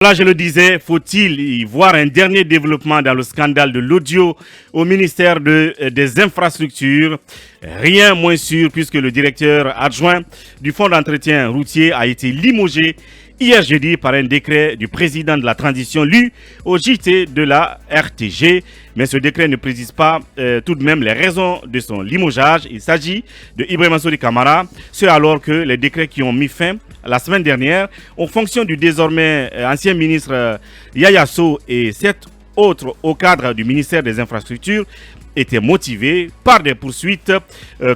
Là, je le disais, faut-il y voir un dernier développement dans le scandale de l'audio au ministère des Infrastructures? Rien moins sûr puisque le directeur adjoint du fonds d'entretien routier a été limogé hier jeudi par un décret du président de la transition lu au JT de la RTG. Mais ce décret ne précise pas tout de même les raisons de son limogeage. Il s'agit de Ibrahima Sory Kamara, ce alors que les décrets qui ont mis fin la semaine dernière en fonction du désormais ancien ministre Yaya Sow et 7 autres au cadre du ministère des Infrastructures étaient motivés par des poursuites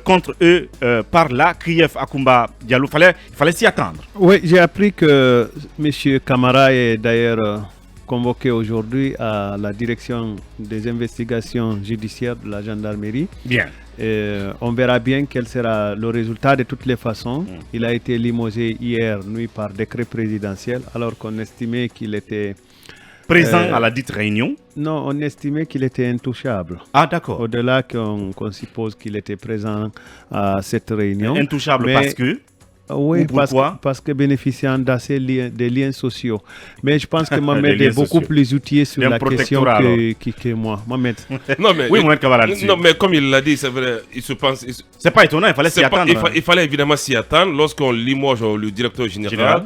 contre eux par la CRIEF. Akumba Diallo. Il fallait s'y attendre. Oui, j'ai appris que M. Kamara est d'ailleurs convoqué aujourd'hui à la direction des investigations judiciaires de la gendarmerie. Bien. On verra bien quel sera le résultat de toutes les façons. Il a été limogé hier nuit par décret présidentiel alors qu'on estimait qu'il était présent à la dite réunion. Non, on estimait qu'il était intouchable. Ah, d'accord. Au-delà qu'on suppose qu'il était présent à cette réunion. Intouchable parce que oui, parce que bénéficiant des liens sociaux. Mais je pense que Mohamed est beaucoup plus outillé sur la question que moi. Mohamed. Mohamed Kamara. Non, mais comme il l'a dit, c'est vrai, il se pense. C'est pas étonnant, il fallait s'y attendre. Il fallait évidemment s'y attendre lorsqu'on limoge le directeur général.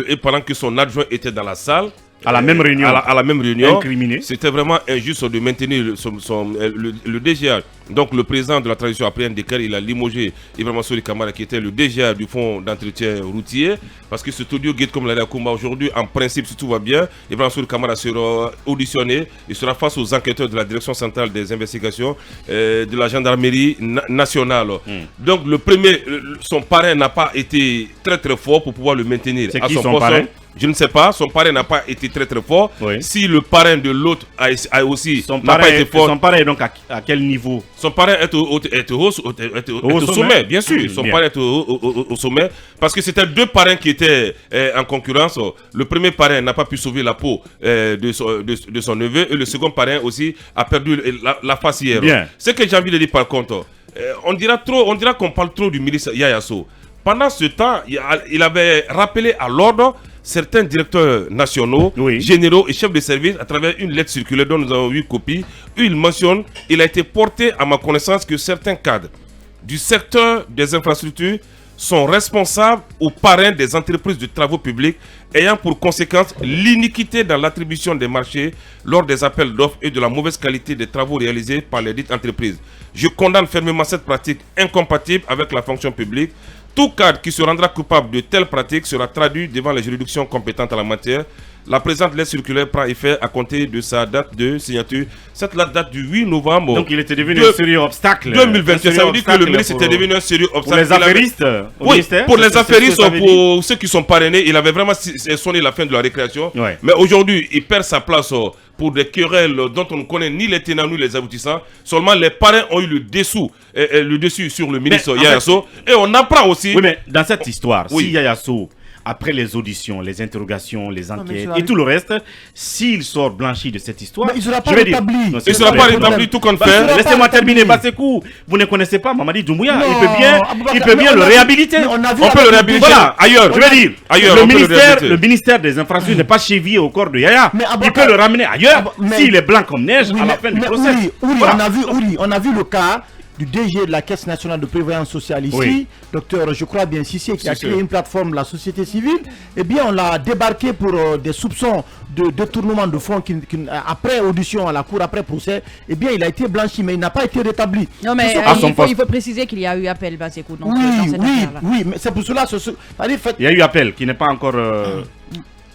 Et pendant que son adjoint était dans la salle. À la même réunion. À la même réunion. Incriminé. C'était vraiment injuste de maintenir le DGA. Donc le président de la transition a pris un décret, il a limogé Ibrahima Sory Kamara qui était le DGA du fonds d'entretien routier. Parce que cet audio guide comme l'a dit Akumba aujourd'hui, en principe si tout va bien, Ibrahima Sory Kamara sera auditionné. Il sera face aux enquêteurs de la direction centrale des investigations de la gendarmerie nationale. Donc son parrain n'a pas été très très fort pour pouvoir le maintenir à son poste. Parrain? Je ne sais pas, son parrain n'a pas été très très fort. Oui. Si le parrain de l'autre a aussi n'a pas été fort. Son parrain est donc à quel niveau? Son parrain est au sommet, bien sûr. Son parrain est au sommet. Parce que c'était deux parrains qui étaient en concurrence. Le premier parrain n'a pas pu sauver la peau de son neveu. Et le second parrain aussi a perdu la face hier. Bien. Ce que j'ai envie de dire par contre, on dira qu'on parle trop du ministre Yaya Sow. Pendant ce temps, il avait rappelé à l'ordre certains directeurs nationaux, généraux et chefs de service à travers une lettre circulaire dont nous avons eu copie, où il mentionne, il a été porté à ma connaissance que certains cadres du secteur des infrastructures sont responsables ou parrains des entreprises de travaux publics ayant pour conséquence l'iniquité dans l'attribution des marchés lors des appels d'offres et de la mauvaise qualité des travaux réalisés par les dites entreprises. Je condamne fermement cette pratique incompatible avec la fonction publique. Tout cadre qui se rendra coupable de telles pratiques sera traduit devant les juridictions compétentes en la matière. La présente lettre circulaire prend effet à compter de sa date de signature. Cette date du 8 novembre. Donc il était devenu un sérieux obstacle. 2021. Ça veut dire que le ministre était devenu un sérieux obstacle. Pour les affairistes au ministère. Pour les affairistes, pour ceux qui sont parrainés, il avait vraiment sonné la fin de la récréation. Ouais. Mais aujourd'hui, il perd sa place pour des querelles dont on ne connaît ni les tenants ni les aboutissants. Seulement les parrains ont eu le dessus sur le ministre Yaya Sow. Et on apprend aussi. Oui, mais dans cette histoire, si Yaya Sow, après les auditions, les interrogations, les enquêtes et tout le reste, s'il sort blanchi de cette histoire, il ne sera pas rétabli. Il ne sera pas rétabli tout compte fait. Laissez-moi terminer, Basekou. Vous ne connaissez pas Mamadi Doumbouya. Il peut bien le réhabiliter. On peut le réhabiliter. Voilà, ailleurs. Je veux dire, le ministère des Infrastructures n'est pas chevillé au corps de Yaya. Il peut le ramener ailleurs s'il est blanc comme neige à la fin du procès. On a vu le cas du DG de la Caisse nationale de prévoyance sociale ici, docteur, je crois bien Cissé, qui a créé une plateforme de la société civile. Eh bien, on l'a débarqué pour des soupçons de détournement de fonds après audition à la cour, après procès. Eh bien, il a été blanchi, mais il n'a pas été rétabli. Non, mais il faut préciser qu'il y a eu appel, Basekou. Oui, mais c'est pour cela. Il y a eu appel qui n'est pas encore...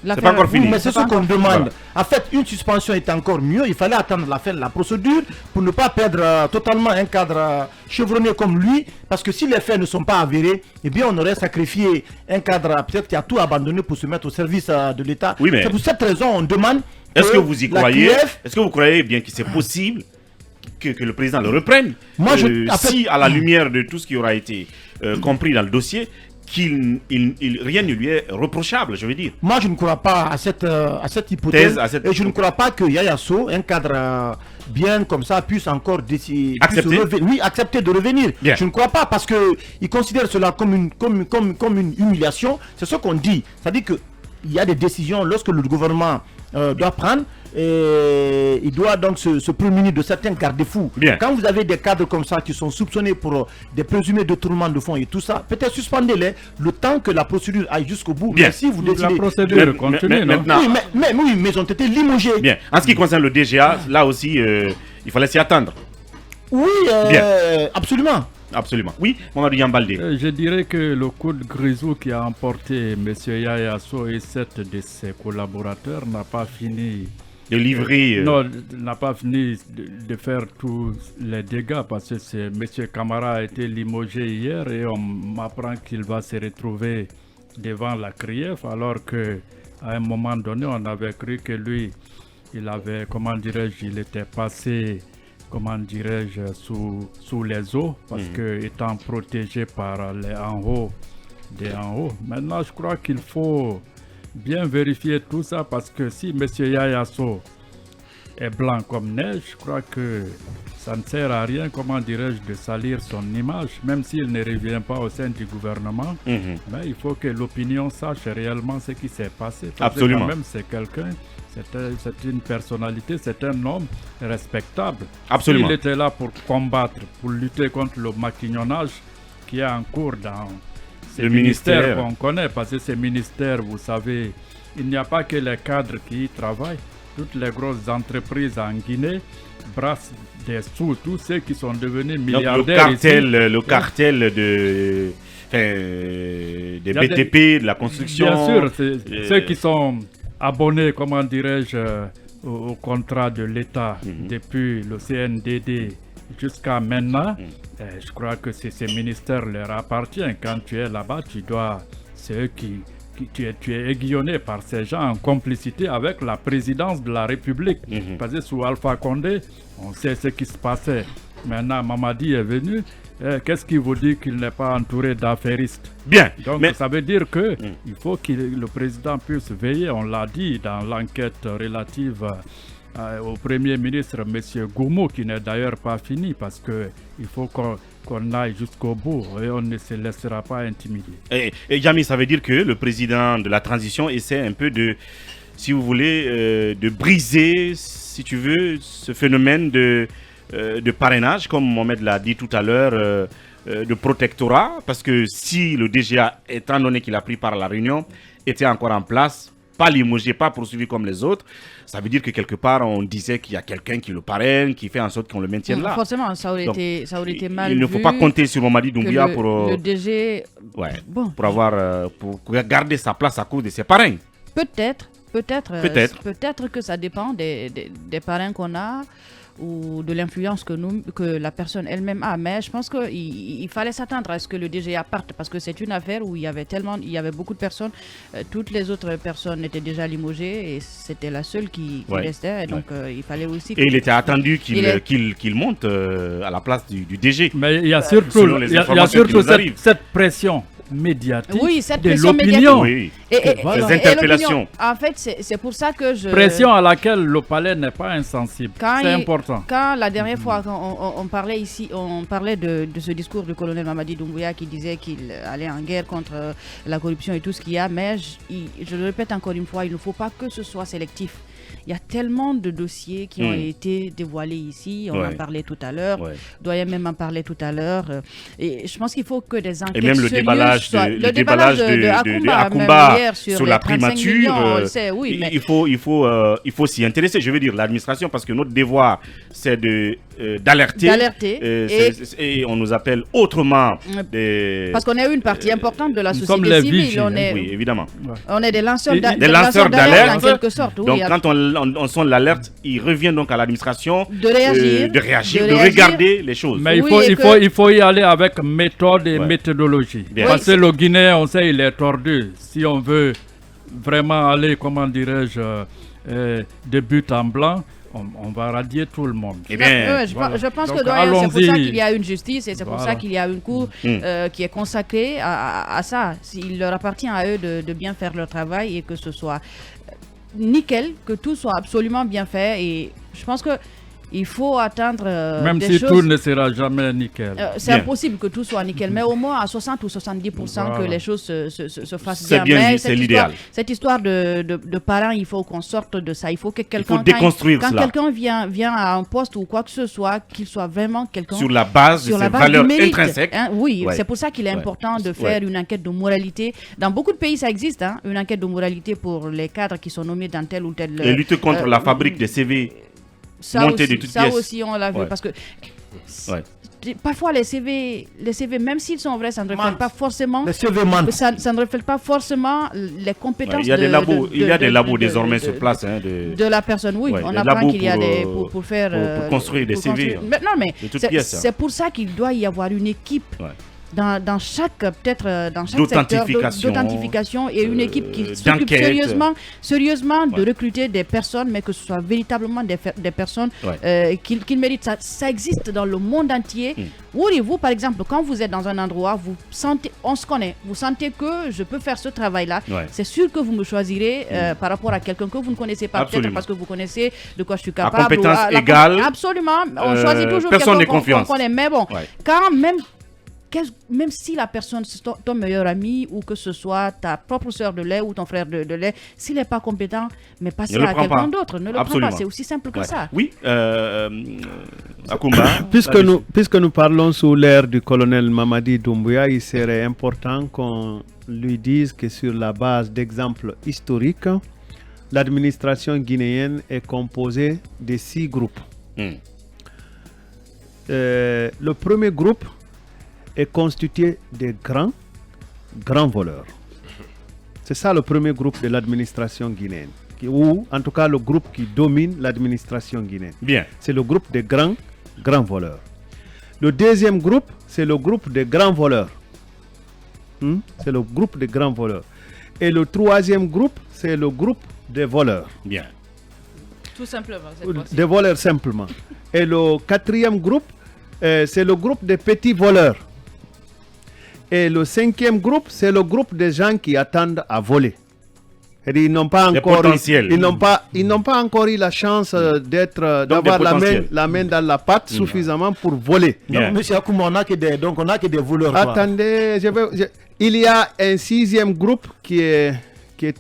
c'est pas encore fini. Mais c'est ce qu'on demande. Voilà. En fait, une suspension est encore mieux. Il fallait attendre la fin de la procédure pour ne pas perdre totalement un cadre chevronné comme lui. Parce que si les faits ne sont pas avérés, eh bien, on aurait sacrifié un cadre peut-être qui a tout abandonné pour se mettre au service de l'État. Oui, mais... C'est pour cette raison on demande. Est-ce que vous y croyez? Est-ce que vous croyez bien que c'est possible que le président le reprenne? Moi, si à la lumière de tout ce qui aura été compris dans le dossier, rien ne lui est reprochable, je veux dire. Moi, je ne crois pas à cette hypothèse. Et je ne crois pas que Yaya Sow, un cadre bien comme ça, puisse encore accepter de revenir. Bien. Je ne crois pas parce qu'il considère cela comme une humiliation. C'est ce qu'on dit. C'est-à-dire que il y a des décisions lorsque le gouvernement doit prendre. Et il doit donc se prémunir de certains garde-fous. Quand vous avez des cadres comme ça qui sont soupçonnés pour des présumés détournements de fonds et tout ça, peut-être suspendez-les le temps que la procédure aille jusqu'au bout. Bien. Si vous décidez... La procédure continue, maintenant... Oui, mais ils ont été limogés. Bien. En ce qui concerne le DGA, là aussi, il fallait s'y attendre. Oui, absolument. Absolument. Oui, Mamadou Yambaldé. Je dirais que le coup de grisou qui a emporté M. Yaya Sow et 7 de ses collaborateurs n'a pas fini de livrer. Non, n'a pas fini de faire tous les dégâts parce que M. Camara a été limogé hier et on m'apprend qu'il va se retrouver devant la CRIEF alors que à un moment donné on avait cru que lui il avait, comment dirais-je, il était passé, comment dirais-je, sous les eaux parce que étant protégé par les en haut. Maintenant je crois qu'il faut bien vérifier tout ça parce que si M. Yaya Sow est blanc comme neige, je crois que ça ne sert à rien, comment dirais-je, de salir son image, même s'il ne revient pas au sein du gouvernement. Mais il faut que l'opinion sache réellement ce qui s'est passé. Parce Absolument. Que quand même, c'est quelqu'un, c'est une personnalité, c'est un homme respectable. Absolument. Il était là pour combattre, pour lutter contre le maquignonnage qui est en cours dans ces ministères qu'on connaît, parce que ces ministères, vous savez, il n'y a pas que les cadres qui y travaillent. Toutes les grosses entreprises en Guinée brassent des sous, tous ceux qui sont devenus milliardaires. Donc, le cartel des BTP, de la construction. Bien sûr, ceux qui sont abonnés, comment dirais-je, au contrat de l'État depuis le CNDD jusqu'à maintenant. Je crois que ces ministères leur appartiennent. Quand tu es là-bas, c'est eux tu es aiguillonné par ces gens en complicité avec la présidence de la République. Parce que sous Alpha Condé, on sait ce qui se passait. Maintenant, Mamadi est venu. Qu'est-ce qui vous dit qu'il n'est pas entouré d'affairistes? Bien. Donc, ça veut dire que il faut que le président puisse veiller. On l'a dit dans l'enquête relative au Premier ministre, M. Goumou, qui n'est d'ailleurs pas fini parce qu'il faut qu'on aille jusqu'au bout et on ne se laissera pas intimider. Et Yami, ça veut dire que le président de la transition essaie un peu de, si vous voulez, de briser, si tu veux, ce phénomène de parrainage, comme Mohamed l'a dit tout à l'heure, de protectorat, parce que si le DGA, étant donné qu'il a pris part à la réunion, était encore en place, pas limogé, pas poursuivi comme les autres, ça veut dire que quelque part on disait qu'il y a quelqu'un qui le parraine, qui fait en sorte qu'on le maintienne là. Forcément, ça aurait été mal. Il ne faut pas compter sur Mamadi Doumbouya pour le DG, pour garder sa place à cause de ses parrains. Peut-être que ça dépend des parrains qu'on a ou de l'influence que la personne elle-même a. Mais je pense qu'il fallait s'attendre à ce que le DGA parte parce que c'est une affaire où il y avait beaucoup de personnes. Toutes les autres personnes étaient déjà limogées et c'était la seule qui restait. Donc il fallait aussi... Et il était attendu qu'il monte à la place du DG. Mais il y a surtout cette pression médiatique de l'opinion. Les interpellations. En fait, c'est pour ça que pression à laquelle le palais n'est pas insensible. C'est important. Quand la dernière fois, quand on parlait ici, on parlait de ce discours du colonel Mamadi Doumbouya qui disait qu'il allait en guerre contre la corruption et tout ce qu'il y a, mais je le répète encore une fois, il ne faut pas que ce soit sélectif. Il y a tellement de dossiers qui ont été dévoilés ici. On en parlait tout à l'heure. Doyen même en parlait tout à l'heure. Et je pense qu'il faut que des enquêtes sérieuses... Et même le déballage de Akumba sur la primature, il faut s'y intéresser. Je veux dire, l'administration, parce que notre devoir, c'est d'alerter. Et on nous appelle autrement. Parce qu'on est une partie importante de la société civile. Oui, évidemment. On est des lanceurs d'alerte en quelque sorte. Donc quand on sonne l'alerte, il revient donc à l'administration de réagir, de regarder les choses. Mais il faut y aller avec méthode et méthodologie. Parce que le Guinéen, on sait, il est tordu. Si on veut vraiment aller, comment dirais-je, de but en blanc, on va radier tout le monde. Je pense que c'est pour ça qu'il y a une justice et c'est pour ça qu'il y a une cour qui est consacrée à ça. Il leur appartient à eux de bien faire leur travail et que ce soit nickel, que tout soit absolument bien fait. Et je pense que Il faut attendre même des si choses. tout ne sera jamais nickel. C'est impossible que tout soit nickel, mais au moins à 60 ou 70% que les choses se fassent bien. Bien dit, c'est l'idéal. Cette histoire de parents, il faut qu'on sorte de ça. Il faut que quelqu'un, il faut déconstruire quand cela. quelqu'un vient à un poste ou quoi que ce soit, qu'il soit vraiment quelqu'un sur la base de ses valeurs intrinsèques. Oui, c'est pour ça qu'il est important de faire une enquête de moralité. Dans beaucoup de pays, ça existe, une enquête de moralité pour les cadres qui sont nommés dans tel ou tel... Et lutter contre la fabrique des CV. Ça aussi, on l'a vu, parce que parfois les CV, même s'ils sont vrais, ça ne reflète pas forcément. Les CV ça ne reflète pas forcément les compétences. Il y a des labos désormais sur place de la personne. Oui, on apprend qu'il y a des pour construire des CV. C'est pour ça qu'il doit y avoir une équipe. Dans chaque secteur d'authentification et une équipe qui s'occupe sérieusement de recruter des personnes, mais que ce soit véritablement des personnes qui méritent ça. Ça existe dans le monde entier. Vous, par exemple, quand vous êtes dans un endroit, vous sentez, on se connaît, vous sentez que je peux faire ce travail-là. C'est sûr que vous me choisirez par rapport à quelqu'un que vous ne connaissez pas, peut-être parce que vous connaissez de quoi je suis capable. À compétence égale. Absolument. On choisit toujours quelqu'un qu'on connaît. Mais bon, quand même si la personne, c'est ton meilleur ami ou que ce soit ta propre soeur de lait ou ton frère de lait, s'il n'est pas compétent, mais passez à quelqu'un d'autre. Ne le prends pas, c'est aussi simple que ça. Oui, Akoumba. puisque nous parlons sous l'ère du colonel Mamadi Doumbouya, il serait important qu'on lui dise que sur la base d'exemples historiques, l'administration guinéenne est composée de 6 groupes. Le premier groupe est constitué de grands voleurs. C'est ça le premier groupe de l'administration guinéenne, ou en tout cas le groupe qui domine l'administration guinéenne. Bien. C'est le groupe des grands voleurs. Le deuxième groupe, c'est le groupe des grands voleurs. C'est le groupe des grands voleurs. Et le troisième groupe, c'est le groupe des voleurs. Bien. Tout simplement. Des voleurs simplement. Et le quatrième groupe, c'est le groupe des petits voleurs. Et le cinquième groupe, c'est le groupe des gens qui attendent à voler. Et ils n'ont pas encore eu la chance d'avoir la main dans la pâte suffisamment pour voler. Donc, monsieur Akoumba, on n'a que des voleurs. Attendez, il y a un sixième groupe qui est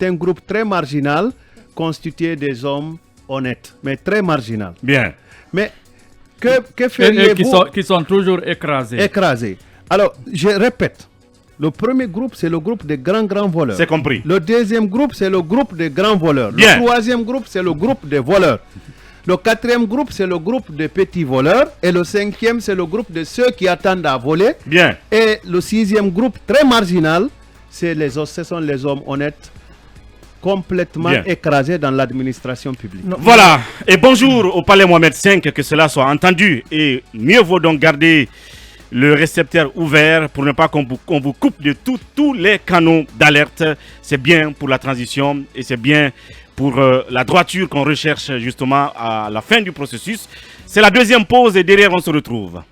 un groupe très marginal, constitué des hommes honnêtes, mais très marginal. Bien. Mais que feriez-vous qui sont toujours écrasés. Alors, je répète, le premier groupe, c'est le groupe des grands voleurs. C'est compris. Le deuxième groupe, c'est le groupe des grands voleurs. Bien. Le troisième groupe, c'est le groupe des voleurs. Le quatrième groupe, c'est le groupe des petits voleurs. Et le cinquième, c'est le groupe de ceux qui attendent à voler. Bien. Et le sixième groupe, très marginal, ce sont les hommes honnêtes, complètement écrasés dans l'administration publique. Voilà. Et bonjour au Palais Mohamed V, que cela soit entendu. Et mieux vaut donc garder le récepteur ouvert pour ne pas qu'on vous coupe de tous les canaux d'alerte. C'est bien pour la transition et c'est bien pour la droiture qu'on recherche justement à la fin du processus. C'est la deuxième pause et derrière on se retrouve.